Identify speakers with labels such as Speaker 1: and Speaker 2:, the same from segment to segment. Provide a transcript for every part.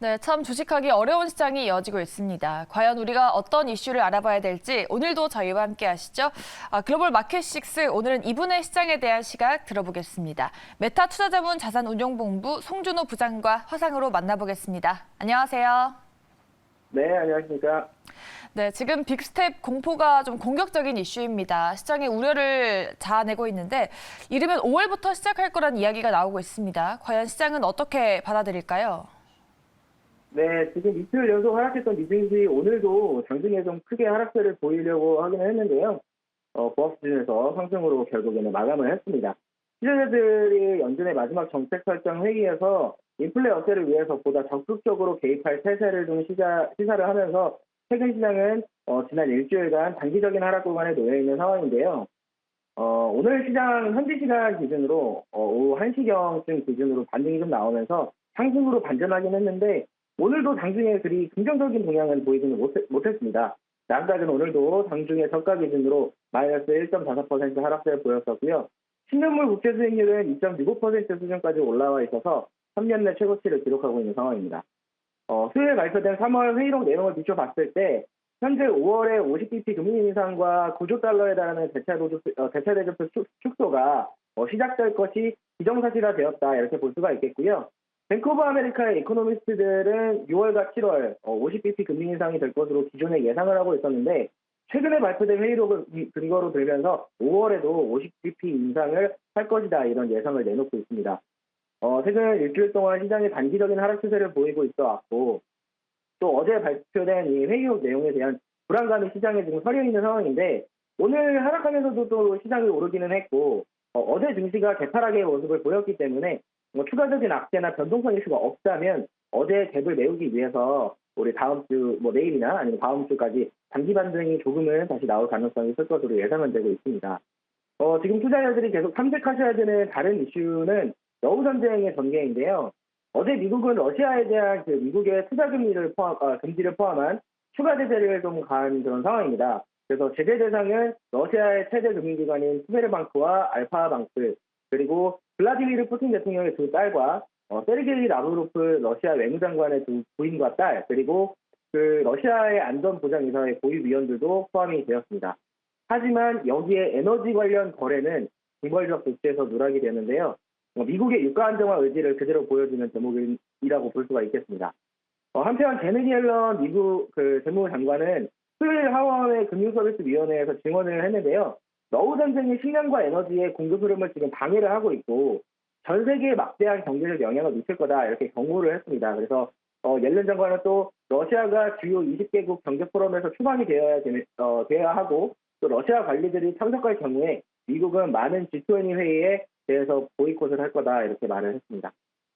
Speaker 1: 네, 참 주식하기 어려운 시장이 이어지고 있습니다. 과연 우리가 어떤 이슈를 알아봐야 될지 오늘도 저희와 함께 하시죠. 글로벌 마켓식스 오늘은 이분의 시장에 대한 시각 들어보겠습니다. 메타 투자자문 자산운용본부 송준호 부장과 화상으로 만나보겠습니다. 안녕하세요.
Speaker 2: 네, 안녕하십니까.
Speaker 1: 네, 지금 빅스텝 공포가 좀 공격적인 이슈입니다. 시장의 우려를 자아내고 있는데 이르면 5월부터 시작할 거란 이야기가 나오고 있습니다. 과연 시장은 어떻게 받아들일까요?
Speaker 2: 네, 지금 이틀 연속 하락했던 미증시 오늘도 장중에 좀 크게 하락세를 보이려고 하기는 했는데요. 보합 수준에서 상승으로 결국에는 마감을 했습니다. 시장자들이 연준의 마지막 정책 설정 회의에서 인플레 억제를 위해서 보다 적극적으로 개입할 태세를 좀 시사를 하면서 최근 시장은 지난 일주일간 단기적인 하락 구간에 놓여 있는 상황인데요. 오늘 시장 현지 시간 기준으로 오후 1시경쯤 기준으로 반등이 좀 나오면서 상승으로 반전하긴 했는데 오늘도 장중에 그리 긍정적인 동향은 보이지는 못했습니다. 나스닥은 오늘도 장중에 저가 기준으로 마이너스 1.44% 하락세를 보였었고요. 10년물 국채 수익률은 2.65% 수준까지 올라와 있어서 3년 내 최고치를 기록하고 있는 상황입니다. 수요일 발표된 3월 회의록 내용을 비춰봤을 때 현재 5월에 50bp 금리 인상과 9조 달러에 달하는 대차 대조표 축소가 시작될 것이 기정사실화되었다 이렇게 볼 수가 있겠고요. 뱅크 오브 아메리카의 이코노미스트들은 6월과 7월 50bp 금리 인상이 될 것으로 기존에 예상을 하고 있었는데 최근에 발표된 회의록을 근거로 들면서 5월에도 50bp 인상을 할 것이다 이런 예상을 내놓고 있습니다. 최근 일주일 동안 시장이 단기적인 하락 추세를 보이고 있어 왔고 또 어제 발표된 이 회의록 내용에 대한 불안감이 시장에 지금 서려 있는 상황인데 오늘 하락하면서도 또 시장이 오르기는 했고 어제 증시가 개파락의 모습을 보였기 때문에 추가적인 악재나 변동성 이슈가 없다면 어제 갭을 메우기 위해서 우리 다음 주 내일이나 아니면 다음 주까지 단기 반등이 조금은 다시 나올 가능성이 있을 것으로 예상은 되고 있습니다. 지금 투자자들이 계속 탐색하셔야 되는 다른 이슈는 러우 전쟁의 전개인데요. 어제 미국은 러시아에 대한 미국의 투자 금지를 포함한 추가 제재를 좀 가한 그런 상황입니다. 그래서 제재 대상은 러시아의 최대 금융기관인 스베르방크와 알파방크 그리고 블라디미르 푸틴 대통령의 두 딸과 세르게이 라브로프 러시아 외무장관의 두 부인과 딸 그리고 그 러시아의 안전보장이사의 고위위원들도 포함이 되었습니다. 하지만 여기에 에너지 관련 거래는 징벌적 조치에서 누락이 되는데요. 미국의 유가 안정화 의지를 그대로 보여주는 대목이라고 볼 수가 있겠습니다. 한편 제네디 옐런 미국 재무장관은 수요일 하원의 금융서비스위원회에서 증언을 했는데요. 러우 전쟁이 식량과 에너지의 공급 흐름을 지금 방해를 하고 있고 전 세계에 막대한 경제적 영향을 미칠 거다 이렇게 경고를 했습니다. 그래서 옐런 장관은 또 러시아가 주요 20개국 경제 포럼에서 추방이 되어야 하고 또 러시아 관리들이 참석할 경우에 미국은 많은 G20 회의에 대해서 보이콧을 할 거다 이렇게 말을 했습니다.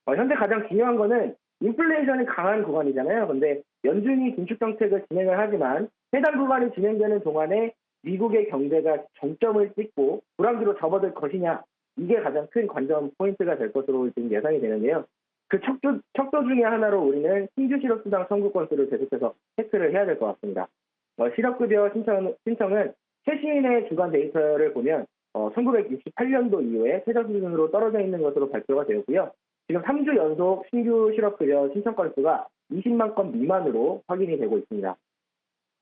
Speaker 2: 현재 가장 중요한 거는 인플레이션이 강한 구간이잖아요. 그런데 연준이 긴축 정책을 진행을 하지만 해당 구간이 진행되는 동안에 미국의 경제가 정점을 찍고 불황기로 접어들 것이냐 이게 가장 큰 관전 포인트가 될 것으로 지금 예상이 되는데요. 그 척도 중에 하나로 우리는 신규 실업수당 청구 건수를 계속해서 체크를 해야 될 것 같습니다. 실업급여 신청은 최신의 주간 데이터를 보면 1968년도 이후에 최저 수준으로 떨어져 있는 것으로 발표가 되었고요. 지금 3주 연속 신규 실업급여 신청 건수가 20만 건 미만으로 확인이 되고 있습니다.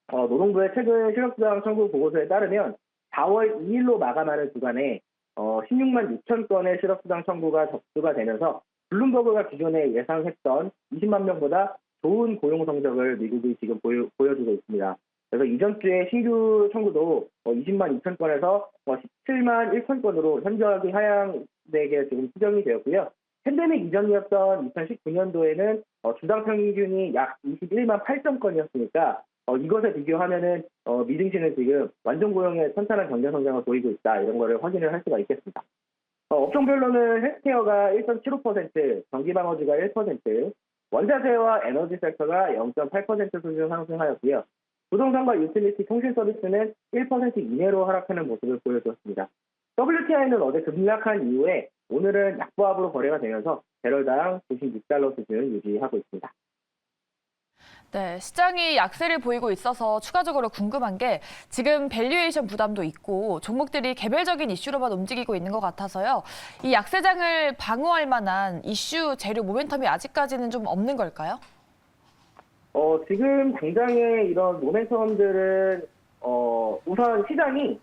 Speaker 2: 노동부의 최근 실업수당 청구 보고서에 따르면 4월 2일로 마감하는 주간에 16만 6천 건의 실업수당 청구가 접수가 되면서 블룸버그가 기존에 예상했던 20만 명보다 좋은 고용 성적을 미국이 지금 보여주고 있습니다. 그래서 이전 주에 신규 청구도 20만 2천 건에서 17만 1천 건으로 현저하게 하향되게 지금 수정이 되었고요. 팬데믹 이전이었던 2019년도에는 주당 평균이 약 21만 8천 건이었으니까 이것에 비교하면은 미증시는 지금 완전 고용의 탄탄한 경제 성장을 보이고 있다 이런 거를 확인을 할 수가 있겠습니다. 업종별로는 헬스케어가 1.75%, 전기방어주가 1%, 원자재와 에너지 섹터가 0.8% 수준 상승하였고요. 부동산과 유틸리티 통신 서비스는 1% 이내로 하락하는 모습을 보여주었습니다. WTI는 어제 급락한 이후에 오늘은 약보합으로 거래가 되면서 배럴당 96달러 수준을 유지하고 있습니다.
Speaker 1: 네, 시장이 약세를 보이고 있어서 추가적으로 궁금한 게 지금 밸류에이션 부담도 있고 종목들이 개별적인 이슈로만 움직이고 있는 것 같아서요. 이 약세장을 방어할 만한 이슈, 재료, 모멘텀이 아직까지는 좀 없는 걸까요?
Speaker 2: 지금 당장의 이런 모멘텀들은 우선 시장이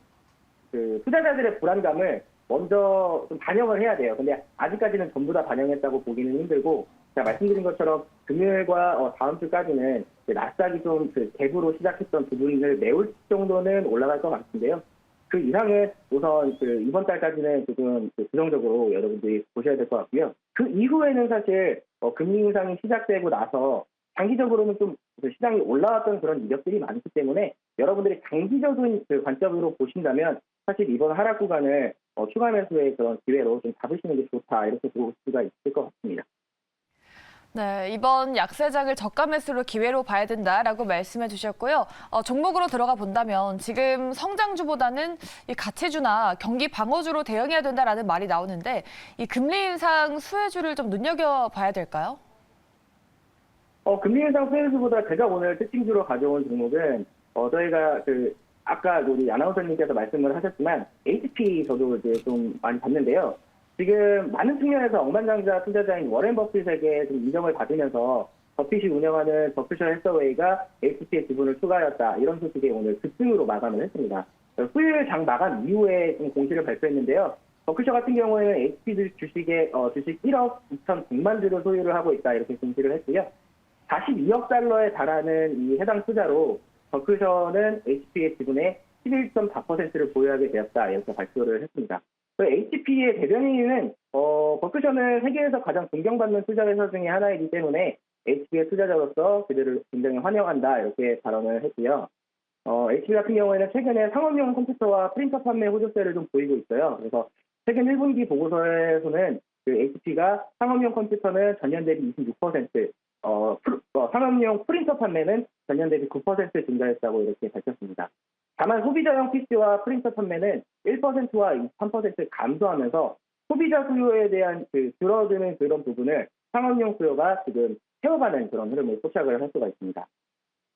Speaker 2: 그 투자자들의 불안감을 먼저 좀 반영을 해야 돼요. 근데 아직까지는 전부 다 반영했다고 보기는 힘들고, 제가 말씀드린 것처럼 금요일과 다음 주까지는 나스닥이 좀 그 갭으로 시작했던 부분을 메울 정도는 올라갈 것 같은데요. 그 이상은 우선 그 이번 달까지는 조금 부정적으로 여러분들이 보셔야 될 것 같고요. 그 이후에는 사실 금리 인상이 시작되고 나서 장기적으로는 좀 그 시장이 올라왔던 그런 이력들이 많기 때문에 여러분들이 장기적인 그 관점으로 보신다면 사실 이번 하락 구간을 추가 매수의 그런 기회로 좀 잡으시는 게 좋다, 이렇게 볼 수가 있을 것 같습니다.
Speaker 1: 네, 이번 약세장을 저가 매수로 기회로 봐야 된다라고 말씀해 주셨고요. 종목으로 들어가 본다면 지금 성장주보다는 이 가치주나 경기 방어주로 대응해야 된다라는 말이 나오는데 이 금리 인상 수혜주를 좀 눈여겨봐야 될까요?
Speaker 2: 금리 인상 수혜주보다 제가 오늘 특징주로 가져온 종목은 저희가 아까 우리 아나운서님께서 말씀을 하셨지만 HP 저도 이제 좀 많이 봤는데요. 지금 많은 측면에서 억만장자 투자자인 워렌 버핏에게 좀 인정을 받으면서 버핏이 운영하는 버크셔 해서웨이가 HP의 지분을 추가하였다, 이런 소식에 오늘 급등으로 마감을 했습니다. 수요일 장 마감 이후에 좀 공시를 발표했는데요. 버크셔 같은 경우에는 HP 주식 1억 2,100만 주를 소유를 하고 있다, 이렇게 공시를 했고요. 42억 달러에 달하는 이 해당 투자로 버크셔는 HP의 지분의 11.4%를 보유하게 되었다, 이렇게 발표를 했습니다. HP의 대변인은 버크셔는 세계에서 가장 존경받는 투자 회사 중에 하나이기 때문에 HP의 투자자로서 그들을 굉장히 환영한다, 이렇게 발언을 했고요. HP 같은 경우에는 최근에 상업용 컴퓨터와 프린터 판매 호조세를 좀 보이고 있어요. 그래서 최근 1분기 보고서에서는 그 HP가 상업용 컴퓨터는 전년 대비 26%, 상업용 프린터 판매는 전년 대비 9% 증가했다고 이렇게 밝혔습니다. 다만 소비자용 PC와 프린터 판매는 1%와 3% 감소하면서 소비자 수요에 대한 줄어드는 그런 부분을 상업용 수요가 지금 채워가는 그런 흐름을 포착을 할 수가 있습니다.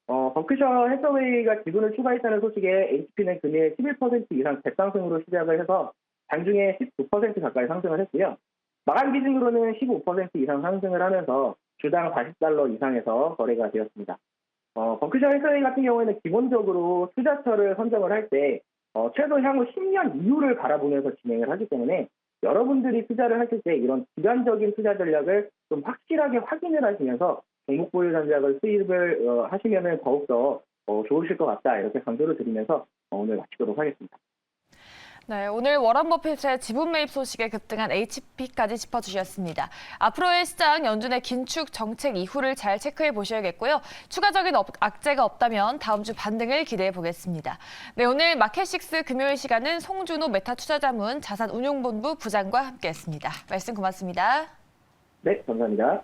Speaker 2: 버크셔 해서웨이가 지분을 추가했다는 소식에 HP는 금일 11% 이상 갭상승으로 시작을 해서 장중에 19% 가까이 상승을 했고요. 마감 기준으로는 15% 이상 상승을 하면서 주당 40달러 이상에서 거래가 되었습니다. 버크셔 해서웨이 같은 경우에는 기본적으로 투자처를 선정을 할 때 최소 향후 10년 이후를 바라보면서 진행을 하기 때문에 여러분들이 투자를 하실 때 이런 기간적인 투자 전략을 좀 확실하게 확인을 하시면서 종목 보유 전략을 수입을 하시면 더욱더 좋으실 것 같다, 이렇게 강조를 드리면서 오늘 마치도록 하겠습니다.
Speaker 1: 네, 오늘 워런 버핏의 지분 매입 소식에 급등한 HP까지 짚어주셨습니다. 앞으로의 시장 연준의 긴축 정책 이후를 잘 체크해 보셔야겠고요. 추가적인 악재가 없다면 다음 주 반등을 기대해 보겠습니다. 네, 오늘 마켓식스 금요일 시간은 송준호 메타투자자문 자산운용본부 부장과 함께했습니다. 말씀 고맙습니다.
Speaker 2: 네, 감사합니다.